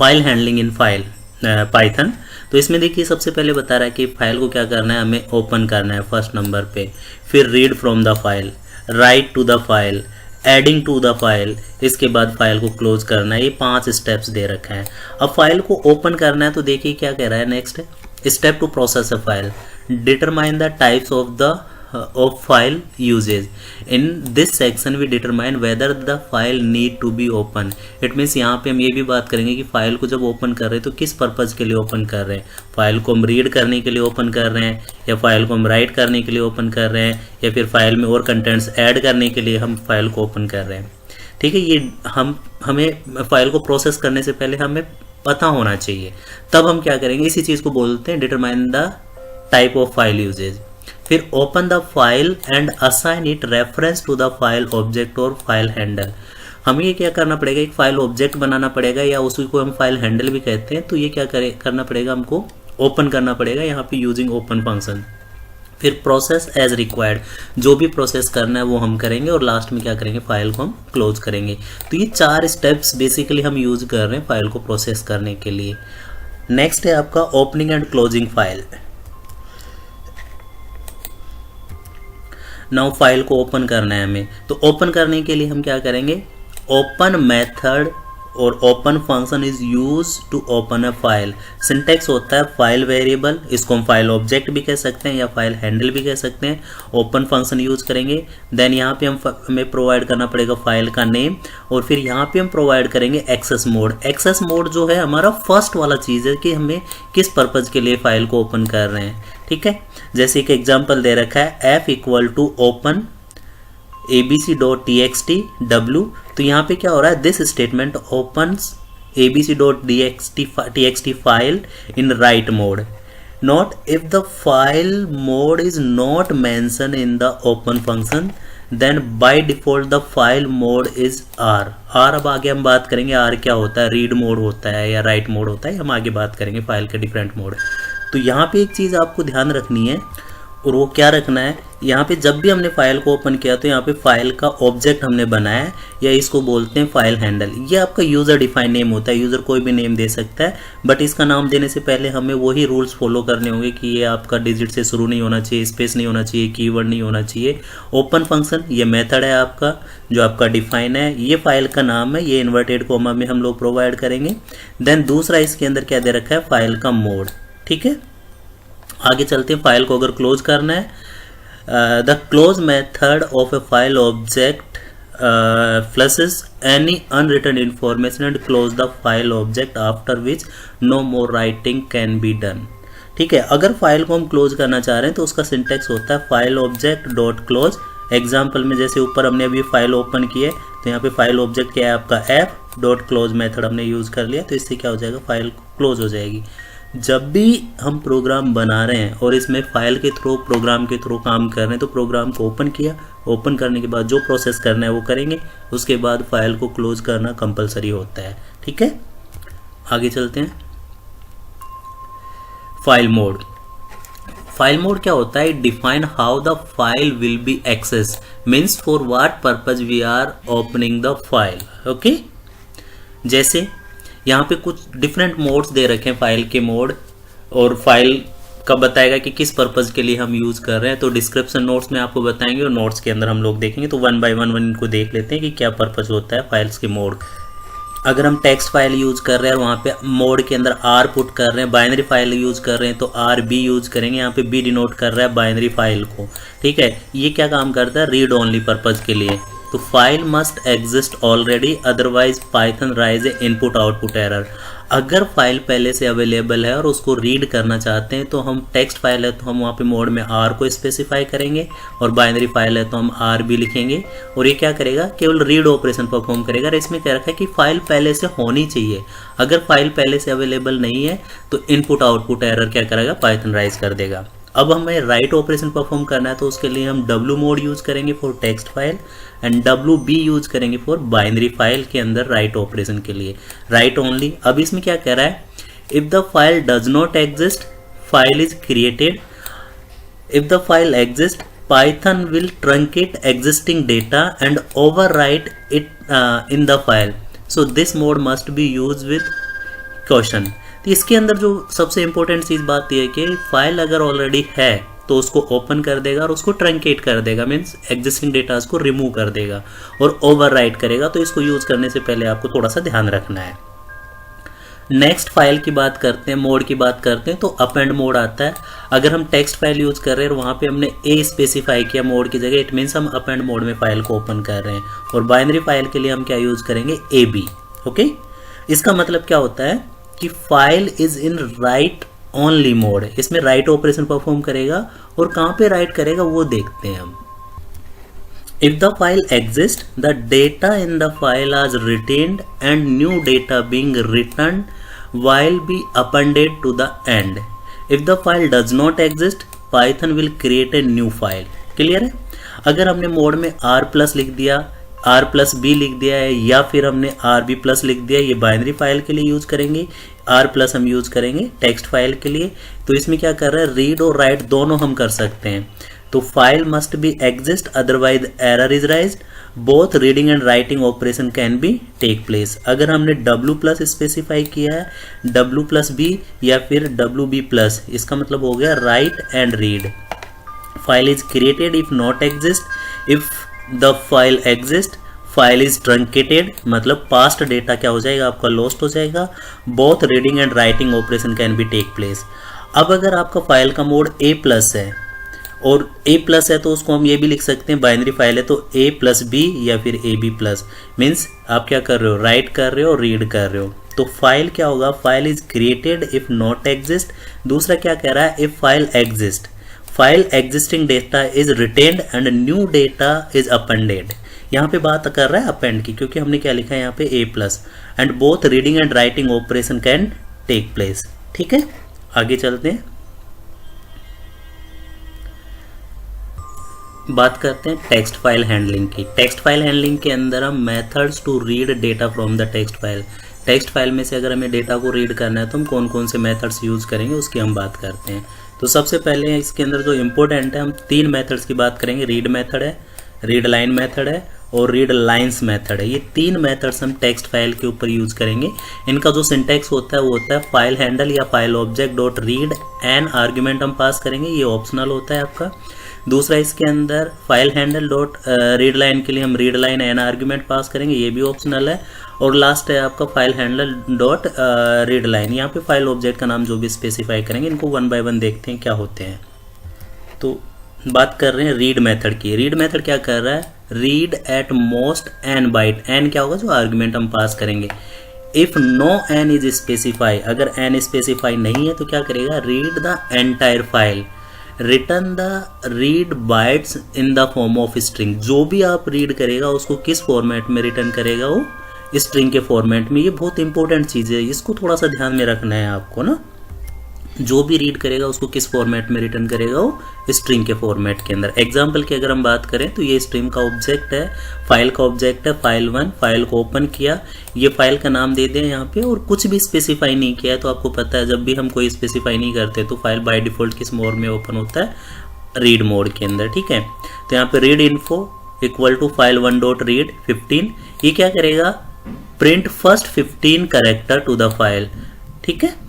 File handling in file Python. तो इसमें देखिए सबसे पहले बता रहा है कि फाइल को क्या करना है, हमें ओपन करना है फर्स्ट नंबर पे, फिर read from the file, write to the file, adding to the file, इसके बाद फाइल को क्लोज करना है। ये 5 स्टेप्स दे रखे हैं। अब फाइल को ओपन करना है तो देखिए क्या कह रहा है next, step to process a file, determine the types of file usage. In this section we determine whether the file need to be open. It means यहाँ पे हम ये भी बात करेंगे कि फाइल को जब ओपन कर रहे हैं तो किस पर्पज़ के लिए ओपन कर रहे हैं। फाइल को हम रीड करने के लिए ओपन कर रहे हैं, या फाइल को हम राइट करने के लिए ओपन कर रहे हैं, या फिर फाइल में और कंटेंट्स ऐड करने के लिए हम फाइल को ओपन कर रहे हैं। ठीक है, ये हमें फाइल को प्रोसेस करने से पहले हमें पता होना चाहिए। तब हम क्या करेंगे, इसी चीज़ को बोलते हैं determine the type of file usages. फिर open the file and assign it reference to the file object और फाइल हैंडल। हमें ये क्या करना पड़ेगा, एक फाइल ऑब्जेक्ट बनाना पड़ेगा, या उसी को हम फाइल हैंडल भी कहते हैं। तो ये क्या करना पड़ेगा, हमको ओपन करना पड़ेगा यहाँ पे यूजिंग ओपन फंक्शन। फिर प्रोसेस एज रिक्वायर्ड, जो भी प्रोसेस करना है वो हम करेंगे, और लास्ट में क्या करेंगे, फाइल को हम क्लोज करेंगे। तो ये 4 स्टेप्स बेसिकली हम यूज कर रहे हैं फाइल को प्रोसेस करने के लिए। नेक्स्ट है आपका opening and closing file. Now file को ओपन करना है हमें, तो ओपन करने के लिए हम क्या करेंगे, ओपन मेथड और open function is use to open a file. Syntax होता है फाइल वेरिएबल, इसको हम फाइल ऑब्जेक्ट भी कह सकते हैं या फाइल हैंडल भी कह सकते हैं। ओपन फंक्शन यूज करेंगे, देन यहाँ पे हमें प्रोवाइड करना पड़ेगा फाइल का नेम, और फिर यहाँ पे हम प्रोवाइड करेंगे एक्सेस मोड। एक्सेस मोड जो है हमारा फर्स्ट वाला चीज़ है कि हमें किस पर्पज़ के लिए फाइल को ओपन कर रहे हैं। ठीक है, जैसे एक एग्जाम्पल दे रखा है f equal to open abc.txt w। तो यहाँ पे क्या हो रहा है, this statement opens abc.txt file in write mode, not if the file mode is not mention in the open function, then by default the file mode is R. अब आगे हम बात करेंगे आर क्या होता है, रीड मोड होता है या राइट मोड होता है, हम आगे बात करेंगे फाइल के डिफरेंट मोड। तो यहाँ पे एक चीज़ आपको ध्यान रखनी है, और वो क्या रखना है, यहाँ पे जब भी हमने फाइल को ओपन किया तो यहाँ पे फाइल का ऑब्जेक्ट हमने बनाया है, या इसको बोलते हैं फाइल हैंडल। ये आपका यूज़र डिफाइन नेम होता है, यूज़र कोई भी नेम दे सकता है, बट इसका नाम देने से पहले हमें वही रूल्स फॉलो करने होंगे कि ये आपका डिजिट से शुरू नहीं होना चाहिए, स्पेस नहीं होना चाहिए, कीवर्ड नहीं होना चाहिए। ओपन फंक्शन ये मेथड है आपका जो आपका डिफाइन है, ये फाइल का नाम है, ये इन्वर्टेड कोमा में हम लोग प्रोवाइड करेंगे। देन दूसरा इसके अंदर क्या दे रखा है, फाइल का मोड। ठीक है, आगे चलते हैं। फाइल को अगर क्लोज करना है, the close method of a file object flushes any unwritten information and close the file object after which no more writing can be done. ठीक है, अगर फाइल को हम क्लोज करना चाह रहे हैं तो उसका सिंटेक्स होता है file object dot close. Example में जैसे ऊपर हमने अभी फाइल ओपन की है, तो यहाँ पे फाइल ऑब्जेक्ट क्या है आपका एफ डॉट क्लोज मेथड हमने यूज़ कर लिया, तो इससे क्या हो जाएगा, फाइल क्लोज हो जाएगी। जब भी हम प्रोग्राम बना रहे हैं और इसमें फाइल के थ्रू, प्रोग्राम के थ्रू काम कर रहे हैं, तो प्रोग्राम को ओपन किया, ओपन करने के बाद जो प्रोसेस करना है वो करेंगे, उसके बाद फाइल को क्लोज करना कंपलसरी होता है। ठीक है, आगे चलते हैं। File mode. फाइल मोड क्या होता है, define how the file will be access, means for what purpose we are opening the file. Okay, जैसे यहाँ पे कुछ डिफरेंट मोड्स दे रखे हैं फाइल के मोड, और फाइल का बताएगा कि किस पर्पज़ के लिए हम यूज़ कर रहे हैं। तो डिस्क्रिप्शन नोट्स में आपको बताएंगे और नोट्स के अंदर हम लोग देखेंगे। तो 1 बाय 1 इनको देख लेते हैं कि क्या पर्पज़ होता है फाइल्स के मोड। अगर हम टेक्स्ट फाइल यूज़ कर रहे हैं, वहाँ पे मोड के अंदर आर पुट कर रहे हैं, बाइनरी फाइल यूज़ कर रहे हैं तो आर बी यूज़ करेंगे। यहाँ पे बी डिनोट कर रहा है बाइनरी फाइल को। ठीक है, ये क्या काम करता है, रीड ओनली पर्पज़ के लिए। तो file must exist already, otherwise Python raise a input output error. अगर फाइल पहले से अवेलेबल है और उसको रीड करना चाहते हैं, तो हम टेक्स्ट फाइल है तो हम वहाँ पे मोड में आर को स्पेसिफाई करेंगे, और बाइनरी फाइल है तो हम आर भी लिखेंगे, और ये क्या करेगा, केवल रीड ऑपरेशन परफॉर्म करेगा। और इसमें क्या रखा है कि फाइल पहले से होनी चाहिए। अगर फाइल पहले से अवेलेबल नहीं है तो इनपुट आउटपुट एरर क्या करेगा, पाइथन राइज कर देगा। अब हमें राइट ऑपरेशन परफॉर्म करना है, तो उसके लिए हम डब्ल्यू मोड यूज़ करेंगे for text file, and W B use करेंगे फॉर बाइनरी फाइल के अंदर राइट ऑपरेशन के लिए, राइट ओनली। अब इसमें क्या कह रहा है, if the file does not exist, file is created. If the file exist, Python will truncate existing data and overwrite it in the file. So this mode must be use with question. तो इसके अंदर जो सबसे important चीज़ बात यह है कि file अगर ऑलरेडी है तो उसको ओपन कर देगा और उसको ट्रंकेट कर देगा, मीन्स एग्जिस्टिंग डेटास को रिमूव कर देगा और ओवरराइट करेगा। तो इसको यूज़ करने से पहले आपको थोड़ा सा ध्यान रखना है। नेक्स्ट फाइल की बात करते हैं, मोड की बात करते हैं, तो अपेंड मोड आता है। अगर हम टेक्स्ट फाइल यूज कर रहे हैं और वहाँ पे हमने ए स्पेसिफाई किया मोड की जगह, इट मीन्स हम अपेंड मोड में फाइल को ओपन कर रहे हैं। और बाइनरी फाइल के लिए हम क्या यूज करेंगे, ए बी। ओके, इसका मतलब क्या होता है कि file is in right only mode, इसमें राइट ऑपरेशन परफॉर्म करेगा। और कहाँ पे राइट करेगा वो देखते हैं हम। If the file exists, the data in the file is retained and new data being returned will be appended to the end. If the file does not exist, Python will create a new file. Clear है? अगर हमने mode में r+ लिख दिया, r+b लिख दिया है, या फिर हमने rb+ लिख दिया, ये बाइनरी फाइल के लिए यूज करेंगे, r+ हम यूज करेंगे टेक्स्ट फाइल के लिए। तो इसमें क्या कर रहा है, रीड और राइट दोनों हम कर सकते हैं। तो file must be exist otherwise error is raised, both reading and writing operation can be take place. अगर हमने w+ स्पेसिफाई किया है, w+b या फिर wb+, इसका मतलब हो गया write and read. File is created if not exist, if the file exist file is truncated, मतलब पास्ट डेटा क्या हो जाएगा आपका, लॉस्ट हो जाएगा। Both reading and writing operation can be take place. अब अगर आपका फाइल का मोड a+ है और a+ है तो उसको हम ये भी लिख सकते हैं, बाइनरी फाइल है तो a+b या फिर ab+, मीन्स आप क्या कर रहे हो, राइट कर रहे हो, रीड कर रहे हो। तो फाइल क्या होगा, file is created if not exist. दूसरा क्या कह रहा है, if file exist, file existing data is retained and new data is appended. यहाँ पे बात कर रहा है अपेंड की, क्योंकि हमने क्या लिखा है यहाँ पे a+, and both reading and writing operation can take place. ठीक है, आगे चलते हैं, बात करते हैं टेक्स्ट फाइल हैंडलिंग की। टेक्स्ट फाइल हैंडलिंग के अंदर हम methods to read data from the text file, text file में से अगर हमें डेटा को रीड करना है तो हम कौन कौन से मेथड्स यूज़ करेंगे उसकी हम बात करते हैं। तो सबसे पहले इसके अंदर जो इम्पोर्टेंट है, हम 3 मेथड्स की बात करेंगे। रीड मेथड है, रीड लाइन मेथड है और रीड लाइन्स मेथड है। ये 3 मेथड्स हम टेक्स्ट फाइल के ऊपर यूज़ करेंगे। इनका जो सिंटैक्स होता है वो होता है फाइल हैंडल या file object dot read an argument हम पास करेंगे, ये ऑप्शनल होता है आपका। दूसरा इसके अंदर file handle dot read line के लिए हम read line an argument pass करेंगे, ये भी ऑप्शनल है। और लास्ट है आपका file handle dot read line, यहाँ पे फाइल ऑब्जेक्ट का नाम जो भी स्पेसिफाई करेंगे। इनको 1 बाय 1 देखते हैं क्या होते हैं। तो बात कर रहे हैं रीड मेथड की। रीड मेथड क्या कर रहा है, read at most N byte, N क्या होगा, जो आर्ग्यूमेंट हम पास करेंगे। If no N is specify, अगर एन स्पेसिफाई नहीं है तो क्या करेगा, read the entire file, return the read bytes in the form of string. जो भी आप रीड करेगा उसको किस फॉर्मेट में रिटर्न करेगा, वो स्ट्रिंग के फॉर्मेट में। ये बहुत इंपॉर्टेंट चीज़ है, इसको थोड़ा सा ध्यान में रखना है आपको ना। जो भी रीड करेगा उसको किस फॉर्मेट में रिटर्न करेगा, वो स्ट्रिंग के फॉर्मेट के अंदर। एग्जाम्पल की अगर हम बात करें तो ये स्ट्रिंग का ऑब्जेक्ट है, फाइल का ऑब्जेक्ट है file1, फाइल को ओपन किया, ये फाइल का नाम दे दें यहाँ पे, और कुछ भी स्पेसिफाई नहीं किया है। तो आपको पता है जब भी हम कोई स्पेसिफाई नहीं करते तो फाइल बाय डिफॉल्ट किस मोड में ओपन होता है, रीड मोड के अंदर। ठीक है, तो यहाँ पे रीड इन्फो इक्वल टू फाइल1 डॉट रीड 15, ये क्या करेगा, print first 15 character to the file. ठीक है,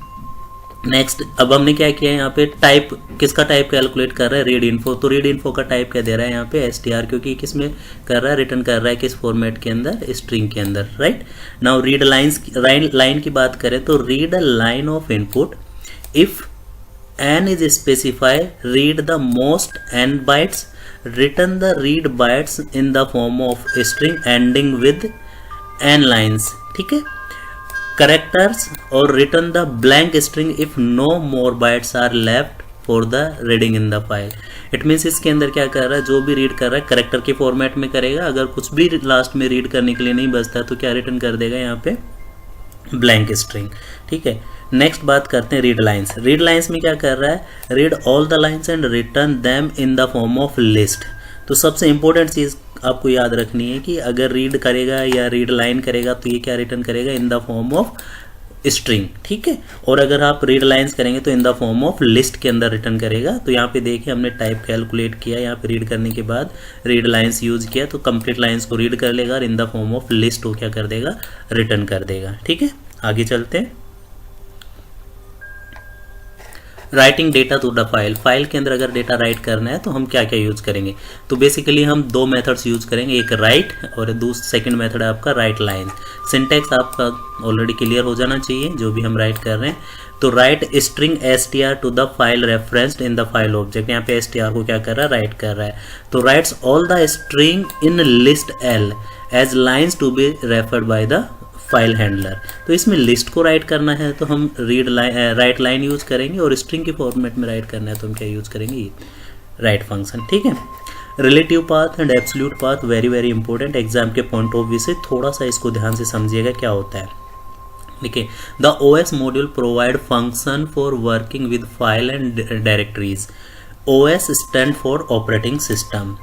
नेक्स्ट अब हमने क्या किया है, यहाँ पे टाइप, किसका टाइप कैलकुलेट कर रहा है, रीड इन्फो। तो रीड इन्फो का टाइप क्या दे रहा है यहाँ पे, str, क्योंकि किस में कर रहा है, रिटर्न कर रहा है किस फॉर्मेट के अंदर, स्ट्रिंग के अंदर। राइट नाउ रीड लाइन की बात करें तो read a line of input, if n is specify read the most n bytes, return the read bytes in the form of string ending with n lines. ठीक है, characters और return the blank string if no more bytes are left for the reading in the file. It means इसके अंदर क्या कर रहा है, जो भी रीड कर रहा है करेक्टर के फॉर्मेट में करेगा, अगर कुछ भी लास्ट में रीड करने के लिए नहीं बचता है तो क्या रिटर्न कर देगा यहाँ पे, ब्लैंक स्ट्रिंग। ठीक है, नेक्स्ट बात करते हैं रीड लाइन्स। रीड लाइन्स में क्या कर रहा है, read all the lines and return them in the form of list. तो सबसे इंपॉर्टेंट चीज़ आपको याद रखनी है कि अगर रीड करेगा या रीड लाइन करेगा तो ये क्या रिटर्न करेगा, इन द फॉर्म ऑफ स्ट्रिंग। ठीक है, और अगर आप रीड लाइन्स करेंगे तो इन द फॉर्म ऑफ लिस्ट के अंदर रिटर्न करेगा। तो यहाँ पे देखिए हमने टाइप कैलकुलेट किया, यहाँ पे रीड करने के बाद रीड लाइन्स यूज किया तो कंप्लीट लाइन्स को रीड कर लेगा और इन द फॉर्म ऑफ लिस्ट को क्या कर देगा, रिटर्न कर देगा। ठीक है, आगे चलते हैं। Writing data to the file, file के अंदर अगर डेटा राइट करना है तो हम क्या क्या यूज़ करेंगे, तो बेसिकली हम दो मेथड्स यूज़ करेंगे, एक राइट और सेकंड मेथड है आपका राइट लाइन। सिंटैक्स आपका ऑलरेडी क्लियर हो जाना चाहिए जो भी हम राइट कर रहे हैं। तो write string str to the file referenced in the file object, यहाँ पे str को क्या कर रहा है, राइट कर रहा है। तो writes all the string in list l as lines to be referred by the file handler. तो इसमें लिस्ट को राइट करना है तो हम राइट लाइन यूज़ करेंगे, और स्ट्रिंग के फॉर्मेट में राइट करना है तो हम क्या यूज़ करेंगे, राइट फंक्शन। ठीक है। Relative path and absolute path very very important, exam के पॉइंट ऑफ व्यू से थोड़ा सा इसको ध्यान से समझिएगा क्या होता है। देखिए, the OS module provide function for working with file and directories. OS stand for operating system.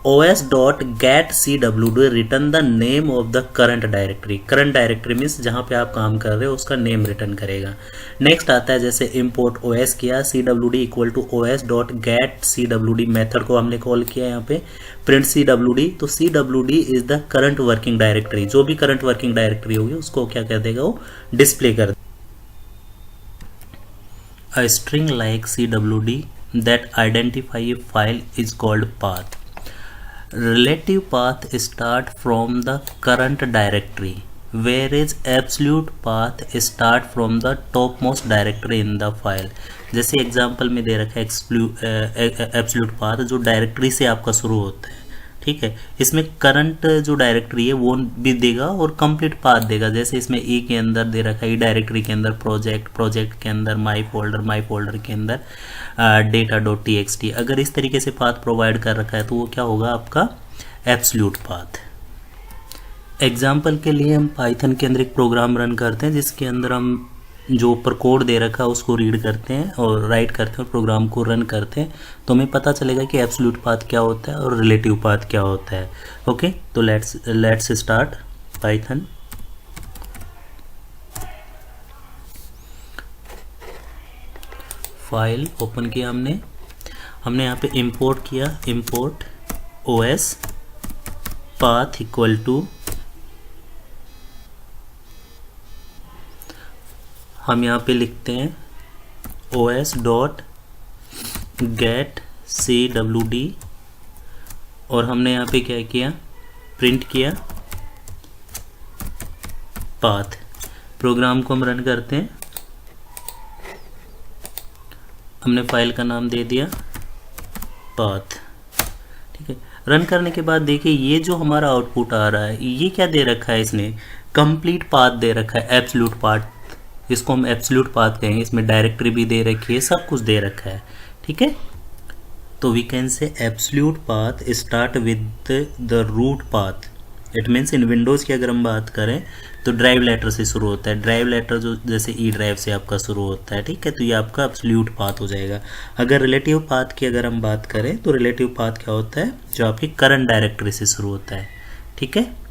os.getCwd return the name of the current directory. Current directory means जहाँ पे आप काम कर रहे हो उसका नेम रिटर्न करेगा। नेक्स्ट आता है जैसे import os किया, cwd equal to os.getCwd method को हमने कॉल किया यहाँ पे, प्रिंट cwd। तो cwd is the current working directory, जो भी करंट वर्किंग डायरेक्टरी होगी उसको क्या कर देगा, वो डिस्प्ले कर देगा। A string like cwd that identify a file is called path. Relative path start from the current directory, whereas absolute path start from the topmost directory in the file. जैसे example में दे रखा है absolute path जो directory से आपका शुरू होता है। ठीक है, इसमें करंट जो डायरेक्टरी है वो भी देगा और कंप्लीट पाथ देगा। जैसे इसमें ई के अंदर दे रखा है, ई डायरेक्टरी के अंदर प्रोजेक्ट, प्रोजेक्ट के अंदर माई फोल्डर के अंदर data.txt। अगर इस तरीके से पाथ प्रोवाइड कर रखा है तो वो क्या होगा, आपका एब्सोल्यूट पाथ। एग्जाम्पल के लिए हम पाइथन के अंदर एक प्रोग्राम रन करते हैं जिसके अंदर हम जो ऊपर कोड दे रखा है उसको रीड करते हैं और राइट करते हैं और प्रोग्राम को रन करते हैं, तो हमें पता चलेगा कि एब्सोल्यूट पाथ क्या होता है और रिलेटिव पाथ क्या होता है। ओके, तो let's start Python. File open किया हमने यहाँ पे इंपोर्ट किया, import os path equal to, हम यहाँ पे लिखते हैं os.getCwd और हमने यहाँ पे क्या किया, प्रिंट किया पाथ। प्रोग्राम को हम रन करते हैं, हमने फाइल का नाम दे दिया पाथ। ठीक है, रन करने के बाद देखिए ये जो हमारा आउटपुट आ रहा है ये क्या दे रखा है, इसने कंप्लीट पाथ दे रखा है, एब्सोल्यूट पाथ। इसको हम एब्सोल्यूट पाथ कहेंगे, इसमें डायरेक्टरी भी दे रखी है, सब कुछ दे रखा है। ठीक है, तो we can say absolute path start with the root path. It means in Windows की अगर हम बात करें तो ड्राइव लेटर से शुरू होता है, ड्राइव लेटर जो जैसे ई ड्राइव से आपका शुरू होता है। ठीक है, तो ये आपका एब्सोल्यूट पाथ हो जाएगा। अगर रिलेटिव पाथ की अगर हम बात करें तो रिलेटिव पाथ क्या होता है, जो आपकी करंट डायरेक्टरी से शुरू होता है। ठीक है।